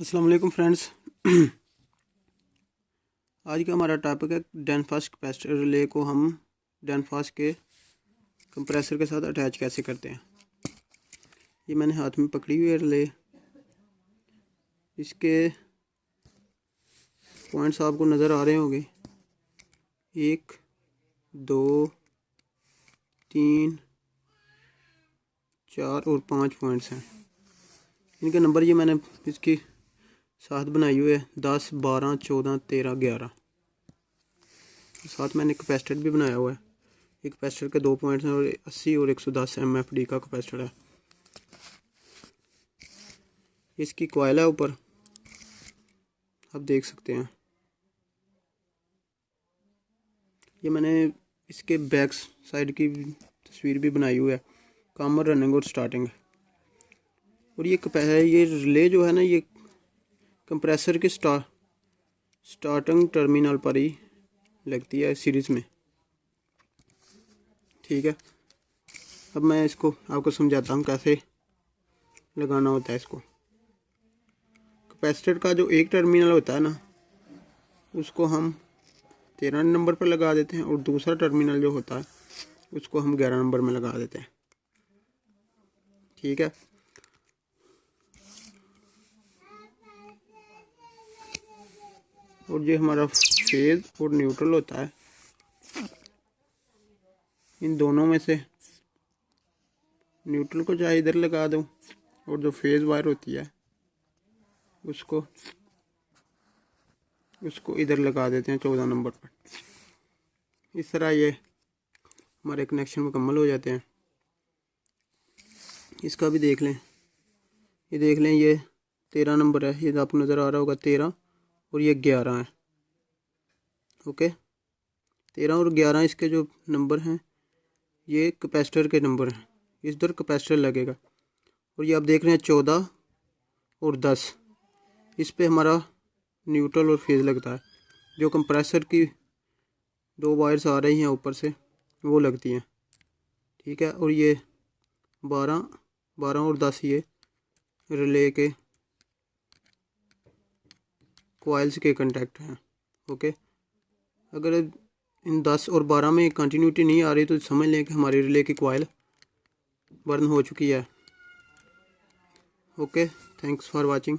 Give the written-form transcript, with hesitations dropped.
अस्सलाम वालेकुम फ्रेंड्स। आज का हमारा टॉपिक है डैनफास्ट कैपेसिटर रिले को हम डैनफास्ट के कंप्रेसर के साथ अटैच कैसे करते हैं। ये मैंने हाथ में पकड़ी हुई है रिले। इसके पॉइंट्स आपको नज़र आ रहे होंगे, 1 2 3 4 और 5 पॉइंट्स हैं। इनके नंबर ये मैंने इसकी साथ बनाई हुई है 10 12 14 13 11। साथ मैंने कैपेसिटर भी बनाया हुआ है। एक कैपेसिटर के 2 पॉइंट्स हैं और 80 और 110 MFD का कैपेसिटर है। इसकी कॉइल है ऊपर, आप देख सकते हैं। ये मैंने इसके बैक साइड की तस्वीर भी बनाई हुई है, कॉमन रनिंग और स्टार्टिंग। और ये रिले जो है ना, ये कंप्रेसर के स्टार्टिंग टर्मिनल पर ही लगती है सीरीज़ में। ठीक है, अब मैं इसको आपको समझाता हूँ कैसे लगाना होता है इसको। कैपेसिटर का जो एक टर्मिनल होता है ना, उसको हम 13 नंबर पर लगा देते हैं और दूसरा टर्मिनल जो होता है उसको हम 11 नंबर में लगा देते हैं। ठीक है, और ये हमारा फेज और न्यूट्रल होता है। इन दोनों में से न्यूट्रल को चाहे इधर लगा दो और जो फेज वायर होती है उसको इधर लगा देते हैं 14 नंबर पर। इस तरह ये हमारे कनेक्शन मुकम्मल हो जाते हैं। इसका भी देख लें, ये देख लें, ये 13 नंबर है, ये आपको नज़र आ रहा होगा 13 और ये 11 है। ओके, 13 और 11 इसके जो नंबर हैं ये कैपेसिटर के नंबर हैं। इधर कैपेसिटर लगेगा और ये आप देख रहे हैं 14 और 10, इस पे हमारा न्यूट्रल और फेज लगता है। जो कंप्रेसर की 2 वायर्स आ रही हैं ऊपर से वो लगती हैं। ठीक है, और ये 12 और 10 ये रिले के कॉइल्स के कंटेक्ट हैं। ओके, अगर इन 10 और 12 में कंटिन्यूटी नहीं आ रही तो समझ लें कि हमारी रिले की कॉइल बर्न हो चुकी है। Okay, thanks for watching.